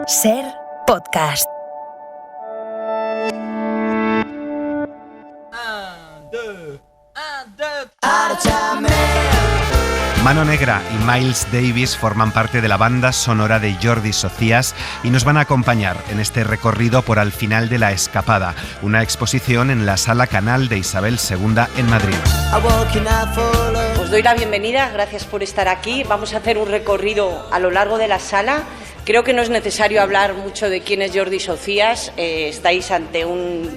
Ser podcast. Mano Negra y Miles Davis forman parte de la banda sonora de Jordi Socias y nos van a acompañar en este recorrido por Al final de la escapada, una exposición en la Sala Canal de Isabel II en Madrid. Os doy la bienvenida, gracias por estar aquí. Vamos a hacer un recorrido a lo largo de la sala. Creo que no es necesario hablar mucho de quién es Jordi Socias. Estáis ante un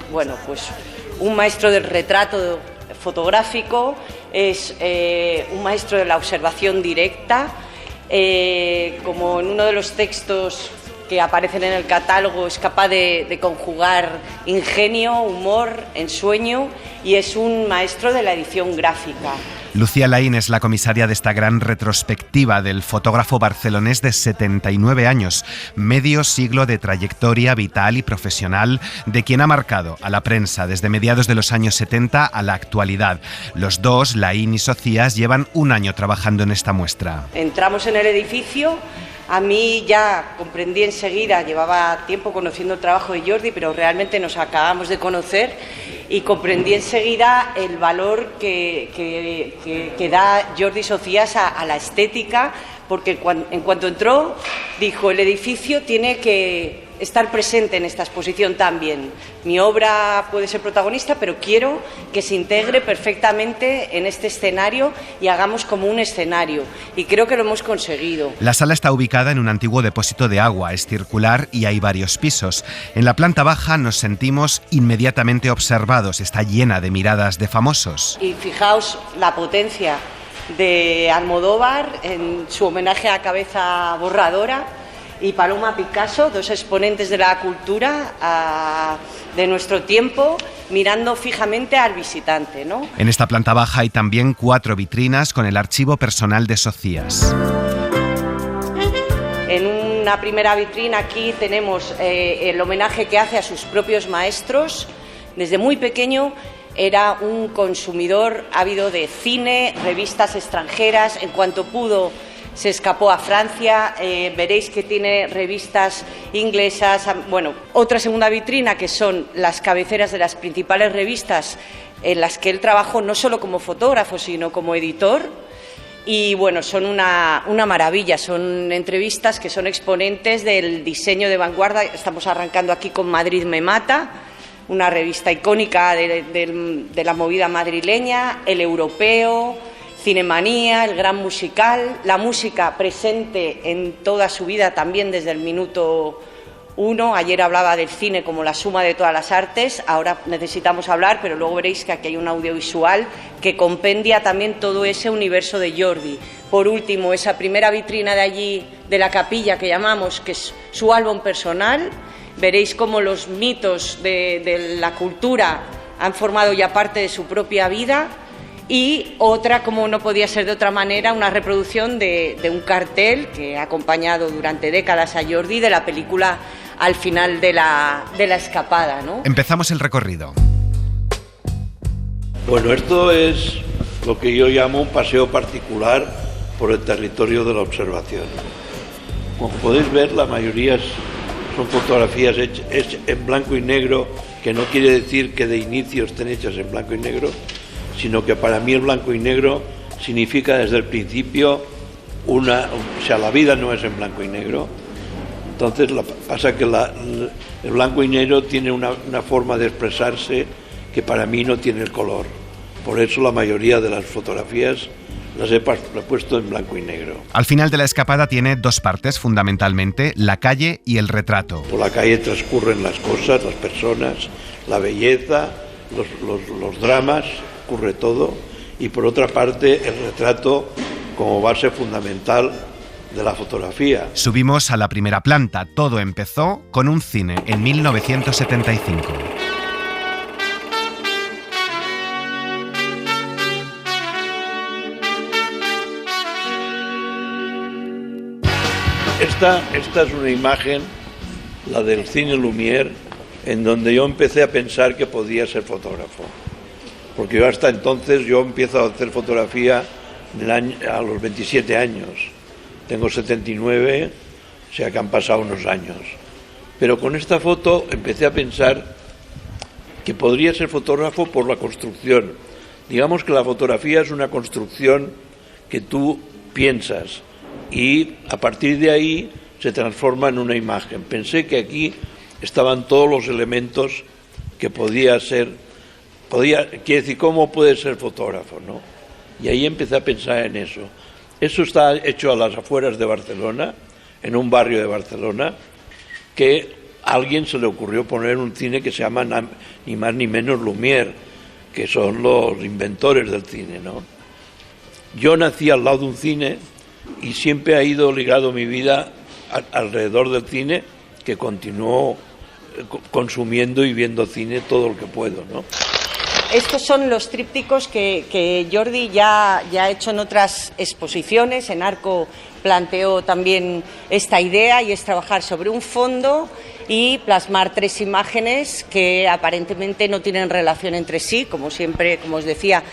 maestro del retrato fotográfico, es un maestro de la observación directa. Como en uno de los textos que aparecen en el catálogo, es capaz de conjugar ingenio, humor, ensueño, y es un maestro de la edición gráfica. Lucía Laín es la comisaria de esta gran retrospectiva del fotógrafo barcelonés de 79 años, medio siglo de trayectoria vital y profesional, de quien ha marcado a la prensa desde mediados de los años 70 a la actualidad. Los dos, Laín y Socias, llevan un año trabajando en esta muestra. Entramos en el edificio. A mí ya comprendí enseguida, llevaba tiempo conociendo el trabajo de Jordi, pero realmente nos acabamos de conocer y comprendí enseguida el valor que da Jordi Socias a la estética, porque en cuanto entró dijo: el edificio tiene que estar presente en esta exposición también. Mi obra puede ser protagonista, pero quiero que se integre perfectamente en este escenario y hagamos como un escenario. Y creo que lo hemos conseguido. La sala está ubicada en un antiguo depósito de agua, es circular y hay varios pisos. En la planta baja nos sentimos inmediatamente observados, está llena de miradas de famosos. Y fijaos la potencia de Almodóvar en su homenaje a Cabeza Borradora, y Paloma Picasso, dos exponentes de la cultura de nuestro tiempo, mirando fijamente al visitante, ¿no? En esta planta baja hay también 4 vitrinas con el archivo personal de Socias. En una primera vitrina aquí tenemos el homenaje que hace a sus propios maestros. Desde muy pequeño era un consumidor ávido de cine, revistas extranjeras. En cuanto pudo, se escapó a Francia. Veréis que tiene revistas inglesas. Bueno, otra segunda vitrina que son las cabeceras de las principales revistas en las que él trabajó no solo como fotógrafo, sino como editor. Y bueno, son una maravilla, son entrevistas que son exponentes del diseño de vanguardia. Estamos arrancando aquí con Madrid me mata, una revista icónica de la movida madrileña, El Europeo, Cinemanía, el gran musical, la música presente en toda su vida también desde el minuto 1. Ayer hablaba del cine como la suma de todas las artes, ahora necesitamos hablar, pero luego veréis que aquí hay un audiovisual que compendia también todo ese universo de Jordi. Por último, esa primera vitrina de allí, de la capilla que llamamos, que es su álbum personal. Veréis cómo los mitos de la cultura han formado ya parte de su propia vida. Y otra, como no podía ser de otra manera, una reproducción de un cartel que ha acompañado durante décadas a Jordi, de la película Al final de la escapada, ¿no? Empezamos el recorrido. Bueno, esto es lo que yo llamo un paseo particular por el territorio de la observación. Como podéis ver, la mayoría son fotografías hechas en blanco y negro, que no quiere decir que de inicio estén hechas en blanco y negro, sino que para mí el blanco y negro significa desde el principio la vida no es en blanco y negro. Entonces pasa que el blanco y negro tiene una forma de expresarse que para mí no tiene el color. Por eso la mayoría de las fotografías las he puesto en blanco y negro. Al final de la escapada tiene 2 partes fundamentalmente, la calle y el retrato. Por la calle transcurren las cosas, las personas, la belleza, los dramas, ocurre todo, y por otra parte el retrato como base fundamental de la fotografía. Subimos a la primera planta. Todo empezó con un cine en 1975. Esta es una imagen, la del cine Lumière, en donde yo empecé a pensar que podía ser fotógrafo. Porque yo hasta entonces empiezo a hacer fotografía a los 27 años. Tengo 79, o sea que han pasado unos años. Pero con esta foto empecé a pensar que podría ser fotógrafo por la construcción. Digamos que la fotografía es una construcción que tú piensas y a partir de ahí se transforma en una imagen. Pensé que aquí estaban todos los elementos que quiere decir, ¿cómo puede ser fotógrafo, no? Y ahí empecé a pensar en eso. Eso está hecho a las afueras de Barcelona, en un barrio de Barcelona, que a alguien se le ocurrió poner un cine que se llama ni más ni menos Lumière, que son los inventores del cine, ¿no? Yo nací al lado de un cine y siempre ha ido ligado mi vida alrededor del cine, que continúo consumiendo y viendo cine todo lo que puedo, ¿no? Estos son los trípticos que Jordi ya ha hecho en otras exposiciones. En Arco planteó también esta idea, y es trabajar sobre un fondo y plasmar 3 imágenes que aparentemente no tienen relación entre sí, como siempre, como os decía,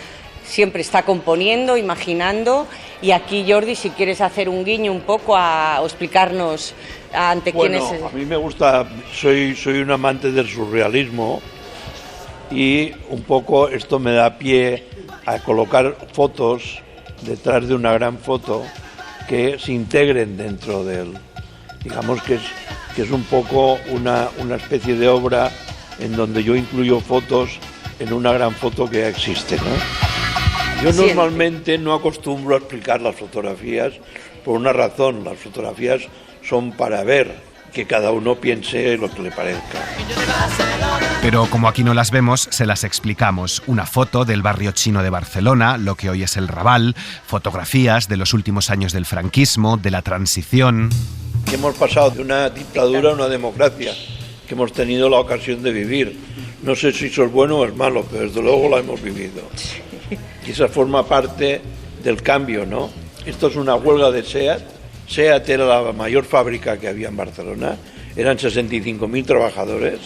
siempre está componiendo, imaginando. Y aquí, Jordi, si quieres hacer un guiño un poco o explicarnos ante quién es. Bueno, a mí me gusta, soy un amante del surrealismo, y un poco esto me da pie a colocar fotos detrás de una gran foto que se integren dentro del... Digamos que es un poco una especie de obra en donde yo incluyo fotos en una gran foto que ya existe, ¿no? Yo normalmente no acostumbro a explicar las fotografías por una razón. Las fotografías son para ver, que cada uno piense lo que le parezca. Pero como aquí no las vemos, se las explicamos. Una foto del barrio chino de Barcelona, lo que hoy es el Raval, fotografías de los últimos años del franquismo, de la transición. Que hemos pasado de una dictadura a una democracia, que hemos tenido la ocasión de vivir. No sé si eso es bueno o es malo, pero desde luego la hemos vivido. Y esa forma parte del cambio, ¿no? Esto es una huelga de SEAT. SEAT era la mayor fábrica que había en Barcelona, eran 65.000 trabajadores.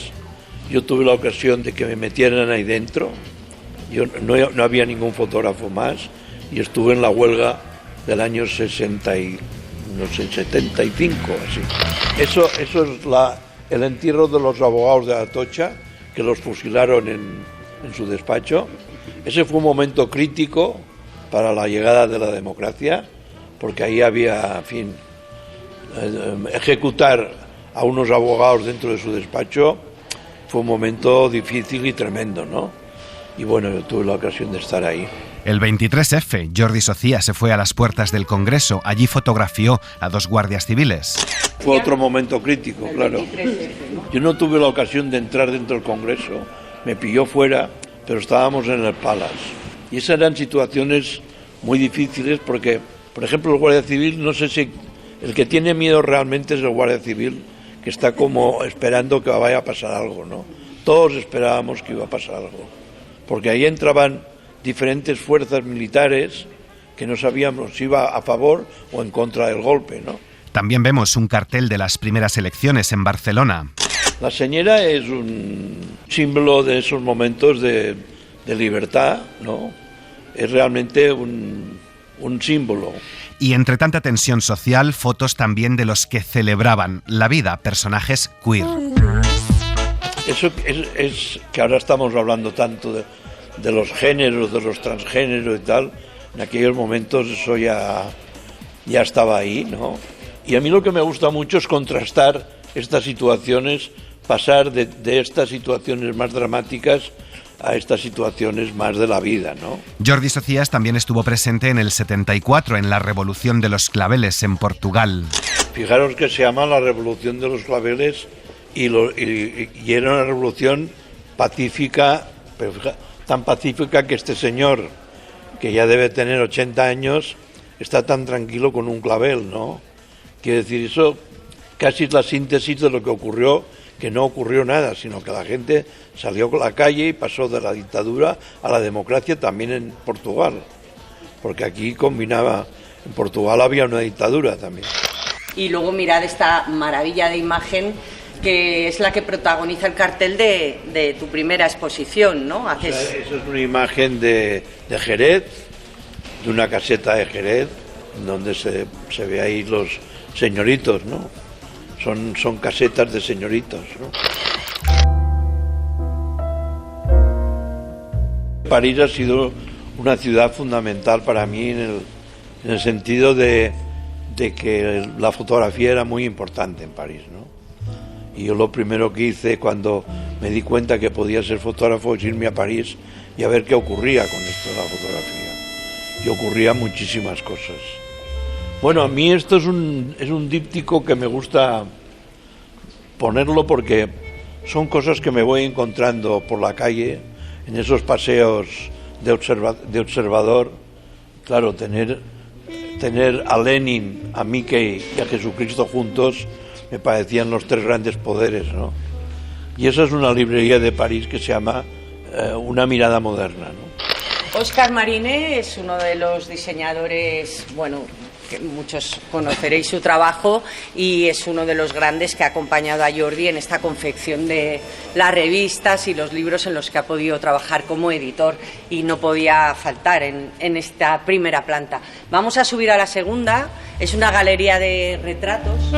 Yo tuve la ocasión de que me metieran ahí dentro, no había ningún fotógrafo más, y estuve en la huelga del año 75, así. Eso es el entierro de los abogados de Atocha, que los fusilaron en su despacho. Ese fue un momento crítico para la llegada de la democracia, porque ahí había, en fin, ejecutar a unos abogados dentro de su despacho fue un momento difícil y tremendo, ¿no? Y bueno, yo tuve la ocasión de estar ahí. El 23F, Jordi Socía se fue a las puertas del Congreso. Allí fotografió a 2 guardias civiles. Fue otro momento crítico, claro. Yo no tuve la ocasión de entrar dentro del Congreso, me pilló fuera, pero estábamos en el Palace. Y esas eran situaciones muy difíciles porque, por ejemplo, el guardia civil, no sé si el que tiene miedo realmente es el guardia civil, que está como esperando que vaya a pasar algo, ¿no? Todos esperábamos que iba a pasar algo, porque ahí entraban diferentes fuerzas militares que no sabíamos si iba a favor o en contra del golpe, ¿no? También vemos un cartel de las primeras elecciones en Barcelona. La señera es un símbolo de esos momentos de libertad, ¿no? Es realmente un símbolo. Y entre tanta tensión social, fotos también de los que celebraban la vida, personajes queer. Eso es que ahora estamos hablando tanto de los géneros, de los transgéneros y tal. En aquellos momentos eso ya estaba ahí, ¿no? Y a mí lo que me gusta mucho es contrastar estas situaciones, pasar de estas situaciones más dramáticas a estas situaciones más de la vida, ¿no? Jordi Socias también estuvo presente en el 74, en la Revolución de los Claveles en Portugal. Fijaros que se llama la Revolución de los Claveles y era una revolución pacífica, pero tan pacífica que este señor, que ya debe tener 80 años, está tan tranquilo con un clavel, ¿no? Quiere decir, eso casi es la síntesis de lo que ocurrió, que no ocurrió nada, sino que la gente salió a la calle y pasó de la dictadura a la democracia también en Portugal, porque aquí combinaba, en Portugal había una dictadura también. Y luego mirad esta maravilla de imagen que es la que protagoniza el cartel de tu primera exposición, ¿no? Esa es una imagen de Jerez, de una caseta de Jerez, donde se ve ahí los señoritos, ¿no? son casetas de señoritos, ¿no? París ha sido una ciudad fundamental para mí en el sentido de que la fotografía era muy importante en París, ¿no? Y yo lo primero que hice cuando me di cuenta que podía ser fotógrafo es irme a París y a ver qué ocurría con esto de la fotografía. Y ocurrían muchísimas cosas. Bueno, a mí esto es un díptico que me gusta ponerlo porque son cosas que me voy encontrando por la calle, en esos paseos de observador. Claro, tener a Lenin, a Mickey y a Jesucristo juntos me parecían los tres grandes poderes, ¿no? Y esa es una librería de París que se llama Una mirada moderna, ¿no? Óscar Mariné es uno de los diseñadores, bueno, que muchos conoceréis su trabajo, y es uno de los grandes que ha acompañado a Jordi en esta confección de las revistas y los libros en los que ha podido trabajar como editor, y no podía faltar en esta primera planta. Vamos a subir a la segunda, es una galería de retratos.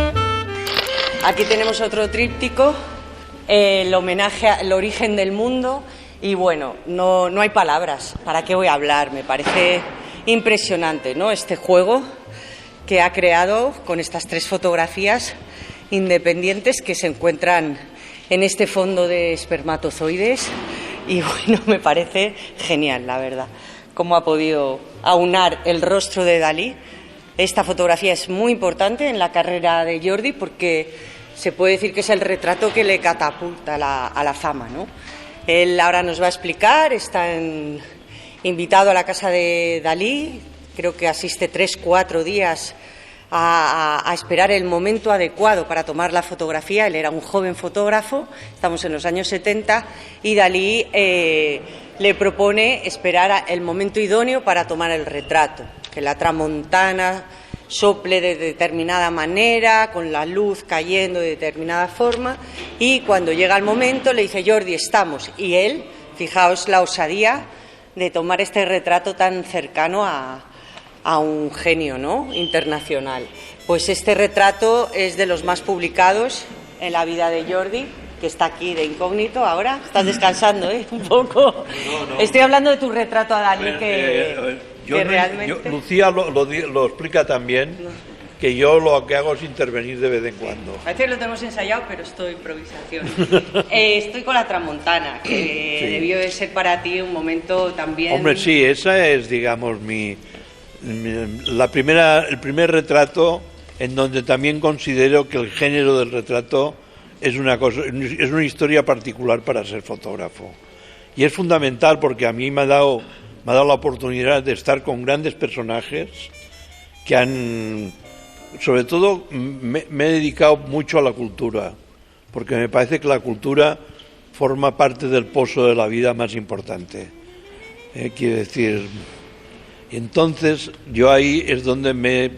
Aquí tenemos otro tríptico, el homenaje al origen del mundo, y bueno, no hay palabras, ¿para qué voy a hablar? Me parece impresionante, ¿no?, este juego que ha creado con estas tres fotografías independientes que se encuentran en este fondo de espermatozoides, y bueno, me parece genial, la verdad, cómo ha podido aunar el rostro de Dalí. Esta fotografía es muy importante en la carrera de Jordi porque se puede decir que es el retrato que le catapulta a la fama, ¿no? Él ahora nos va a explicar, está invitado a la casa de Dalí, creo que asiste 3-4 días a esperar el momento adecuado para tomar la fotografía. Él era un joven fotógrafo, estamos en los años 70, y Dalí le propone esperar el momento idóneo para tomar el retrato, que la tramontana sople de determinada manera, con la luz cayendo de determinada forma, y cuando llega el momento le dice: Jordi, estamos. Y él, fijaos la osadía de tomar este retrato tan cercano a un genio, ¿no?, internacional. Pues este retrato es de los más publicados en la vida de Jordi, que está aquí de incógnito ahora. Estás descansando, ¿eh?, un poco. No. Estoy hablando de tu retrato a Dalí, realmente... Lucía lo explica también, que yo lo que hago es intervenir de vez en cuando. A veces lo tenemos ensayado, pero esto es improvisación. Estoy con la tramontana, que sí, debió de ser para ti un momento también... Hombre, sí, esa es, digamos, el primer retrato en donde también considero que el género del retrato es una historia particular para ser fotógrafo. Y es fundamental porque a mí me ha dado la oportunidad de estar con grandes personajes que han... Sobre todo me he dedicado mucho a la cultura, porque me parece que la cultura forma parte del pozo de la vida más importante. Quiero decir... Y entonces yo ahí es donde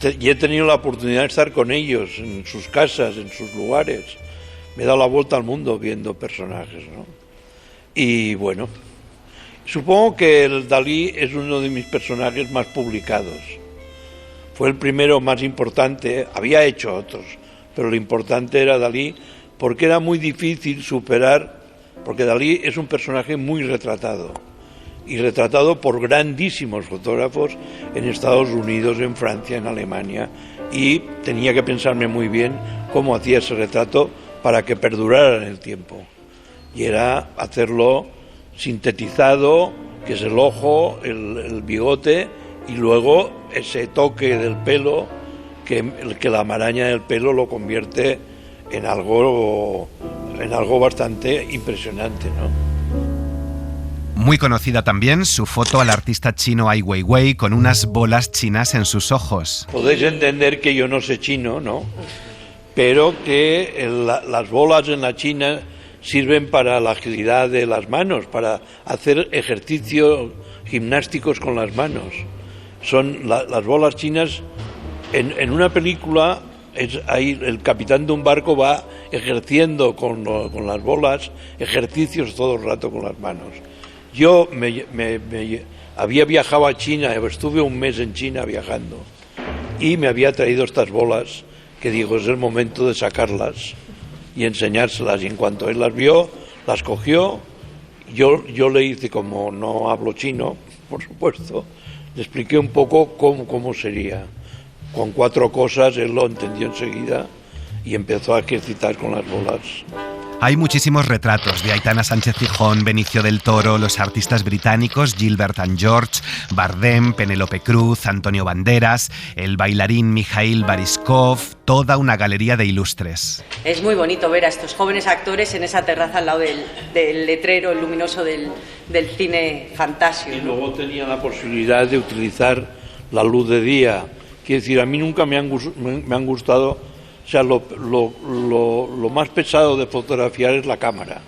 he tenido la oportunidad de estar con ellos, en sus casas, en sus lugares. Me he dado la vuelta al mundo viendo personajes, ¿no? Y bueno, supongo que el Dalí es uno de mis personajes más publicados. Fue el primero más importante, había hecho otros, pero lo importante era Dalí, porque era muy difícil superar, porque Dalí es un personaje muy retratado, y retratado por grandísimos fotógrafos en Estados Unidos, en Francia, en Alemania, y tenía que pensarme muy bien cómo hacía ese retrato para que perdurara en el tiempo. Y era hacerlo sintetizado, que es el ojo, el bigote, y luego ese toque del pelo, que la maraña del pelo lo convierte en algo bastante impresionante, ¿no? Muy conocida también su foto al artista chino Ai Weiwei con unas bolas chinas en sus ojos. Podéis entender que yo no sé chino, ¿no? Pero que las bolas en la China sirven para la agilidad de las manos, para hacer ejercicios gimnásticos con las manos. Son las bolas chinas. En una película, ahí el capitán de un barco va ejerciendo con las bolas ejercicios todo el rato con las manos. Yo había viajado a China, estuve un mes en China viajando, y me había traído estas bolas que dijo, es el momento de sacarlas y enseñárselas. Y en cuanto él las vio, las cogió. Yo le hice, como no hablo chino, por supuesto, le expliqué un poco cómo sería. Con 4 cosas él lo entendió enseguida y empezó a ejercitar con las bolas. Hay muchísimos retratos de Aitana Sánchez Gijón, Benicio del Toro, los artistas británicos Gilbert and George, Bardem, Penélope Cruz, Antonio Banderas, el bailarín Mikhail Bariskov, toda una galería de ilustres. Es muy bonito ver a estos jóvenes actores en esa terraza al lado del letrero luminoso del cine Fantasio, ¿no? Y luego tenía la posibilidad de utilizar la luz de día. Quiero decir, a mí nunca me han gustado. O sea, lo más pesado de fotografiar es la cámara,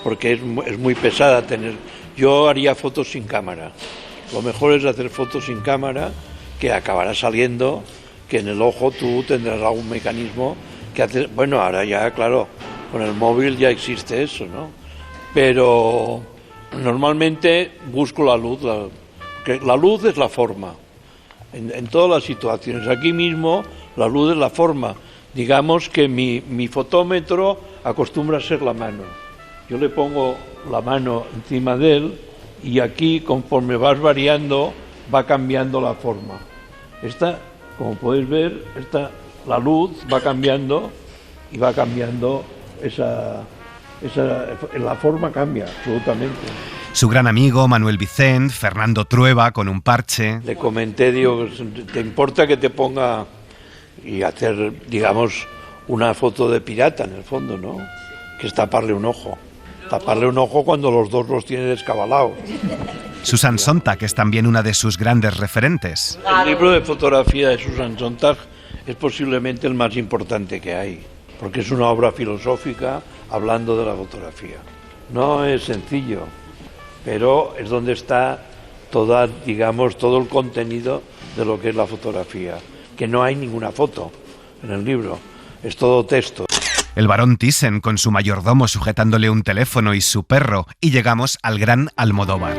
porque es muy pesada tener. Yo haría fotos sin cámara. Lo mejor es hacer fotos sin cámara, que acabará saliendo, que en el ojo tú tendrás algún mecanismo que hace. Bueno, ahora ya, claro, con el móvil ya existe eso, ¿no? Pero normalmente busco la luz. La luz es la forma, en todas las situaciones. Aquí mismo la luz es la forma. Digamos que mi fotómetro acostumbra a ser la mano. Yo le pongo la mano encima de él y aquí, conforme vas variando, va cambiando la forma. Esta, como podéis ver, la luz va cambiando y va cambiando la forma cambia absolutamente. Su gran amigo Manuel Vicent, Fernando Trueba, con un parche. Le comenté, digo, ¿te importa que te ponga y hacer, digamos, una foto de pirata en el fondo, ¿no? Que es taparle un ojo. Taparle un ojo cuando los dos los tiene descabalados. Susan Sontag es también una de sus grandes referentes. El libro de fotografía de Susan Sontag es posiblemente el más importante que hay, porque es una obra filosófica hablando de la fotografía. No es sencillo, pero es donde está todo el contenido de lo que es la fotografía. Que no hay ninguna foto en el libro, es todo texto. El barón Thyssen con su mayordomo sujetándole un teléfono y su perro, y llegamos al gran Almodóvar.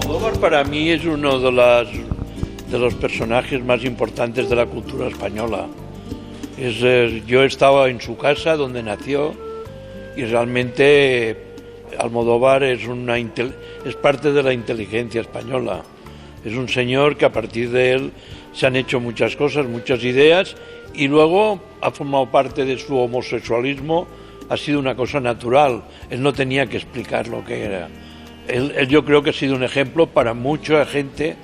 Almodóvar para mí es uno de los personajes más importantes de la cultura española. Yo estaba en su casa donde nació y realmente Almodóvar es parte de la inteligencia española. Es un señor que a partir de él se han hecho muchas cosas, muchas ideas, y luego ha formado parte de su homosexualismo. Ha sido una cosa natural. Él no tenía que explicar lo que era. Él yo creo que ha sido un ejemplo para mucha gente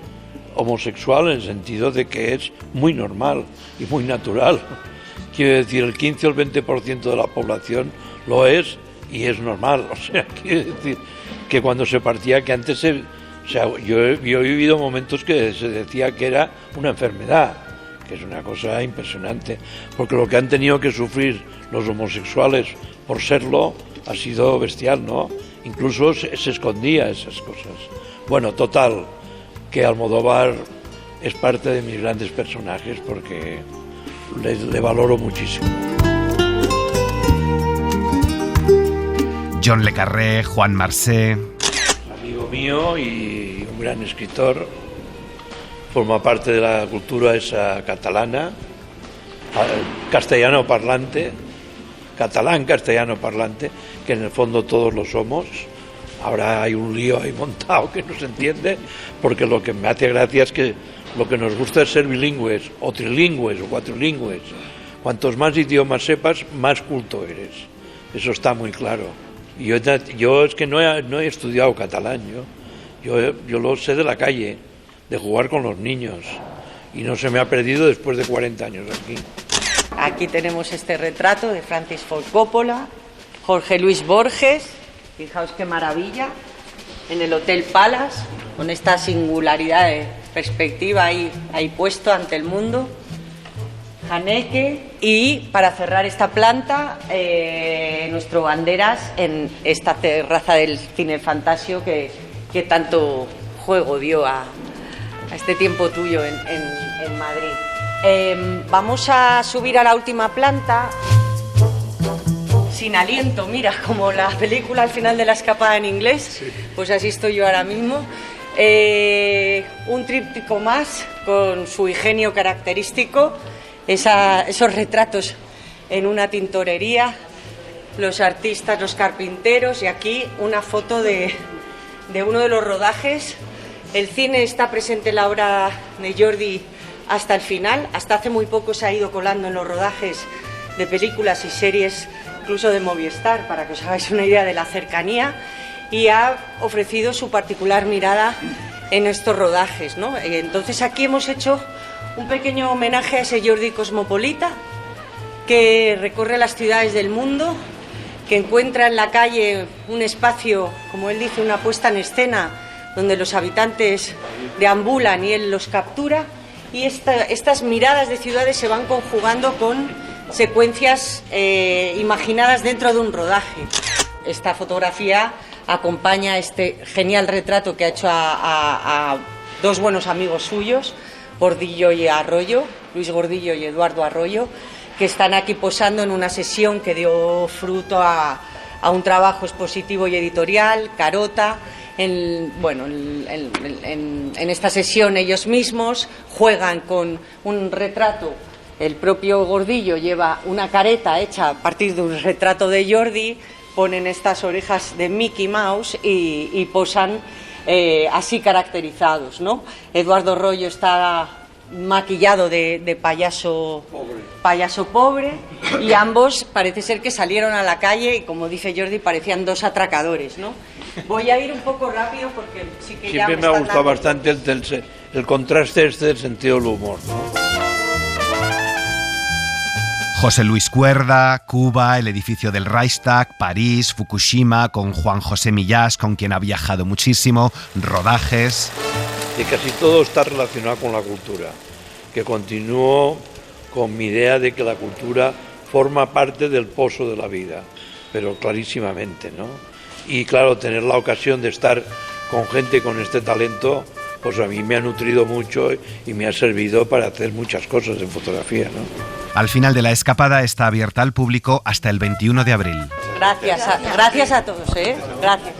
homosexual, en el sentido de que es muy normal y muy natural. Quiero decir, el 15 o el 20% de la población lo es y es normal. O sea, quiero decir que cuando se partía, que antes yo he vivido momentos que se decía que era una enfermedad, que es una cosa impresionante, porque lo que han tenido que sufrir los homosexuales por serlo ha sido bestial, ¿no? Incluso se escondía esas cosas. Bueno, total, que Almodóvar es parte de mis grandes personajes porque le valoro muchísimo. John le Carré, Juan Marsé. Amigo mío y un gran escritor, forma parte de la cultura esa catalana, castellano parlante, catalán castellano parlante, que en el fondo todos lo somos. Ahora hay un lío ahí montado que no se entiende, porque lo que me hace gracia es que lo que nos gusta es ser bilingües, o trilingües, o cuatrilingües. Cuantos más idiomas sepas, más culto eres. Eso está muy claro. Y yo es que no he estudiado catalán, yo lo sé de la calle, de jugar con los niños, y no se me ha perdido después de 40 años aquí. Aquí tenemos este retrato de Francis Ford Coppola, Jorge Luis Borges, fijaos qué maravilla, en el Hotel Palace, con esta singularidad de perspectiva ahí puesto ante el mundo. Haneke, y para cerrar esta planta, nuestro Banderas en esta terraza del Cine Fantasio que tanto juego dio a este tiempo tuyo en Madrid. Vamos a subir a la última planta sin aliento, mira, como la película al final de La escapada en inglés, pues así estoy yo ahora mismo. Un tríptico más con su ingenio característico, esos retratos en una tintorería, los artistas, los carpinteros, y aquí una foto de uno de los rodajes. El cine está presente en la obra de Jordi hasta el final. Hasta hace muy poco se ha ido colando en los rodajes de películas y series, incluso de Movistar, para que os hagáis una idea de la cercanía, y ha ofrecido su particular mirada en estos rodajes, ¿no? Entonces aquí hemos hecho un pequeño homenaje a ese Jordi cosmopolita que recorre las ciudades del mundo, que encuentra en la calle un espacio, como él dice, una puesta en escena donde los habitantes deambulan y él los captura, y estas miradas de ciudades se van conjugando con secuencias imaginadas dentro de un rodaje. Esta fotografía acompaña este genial retrato que ha hecho a dos buenos amigos suyos, Gordillo y Arroyo, Luis Gordillo y Eduardo Arroyo, que están aquí posando en una sesión que dio fruto a un trabajo expositivo y editorial, Carota. En esta sesión ellos mismos juegan con un retrato. El propio Gordillo lleva una careta hecha a partir de un retrato de Jordi, ponen estas orejas de Mickey Mouse y posan así caracterizados, ¿no? Eduardo Arroyo está maquillado de payaso pobre, y ambos parece ser que salieron a la calle y, como dice Jordi, parecían dos atracadores, ¿no? Voy a ir un poco rápido porque sí que siempre me ha gustado bastante el contraste del sentido del humor, ¿no? José Luis Cuerda, Cuba, el edificio del Reichstag, París, Fukushima, con Juan José Millás, con quien ha viajado muchísimo, rodajes. Y casi todo está relacionado con la cultura, que continúo con mi idea de que la cultura forma parte del pozo de la vida, pero clarísimamente, ¿no? Y claro, tener la ocasión de estar con gente con este talento, pues a mí me ha nutrido mucho y me ha servido para hacer muchas cosas en fotografía, ¿no? Al final de la escapada está abierta al público hasta el 21 de abril. Gracias a todos, Gracias.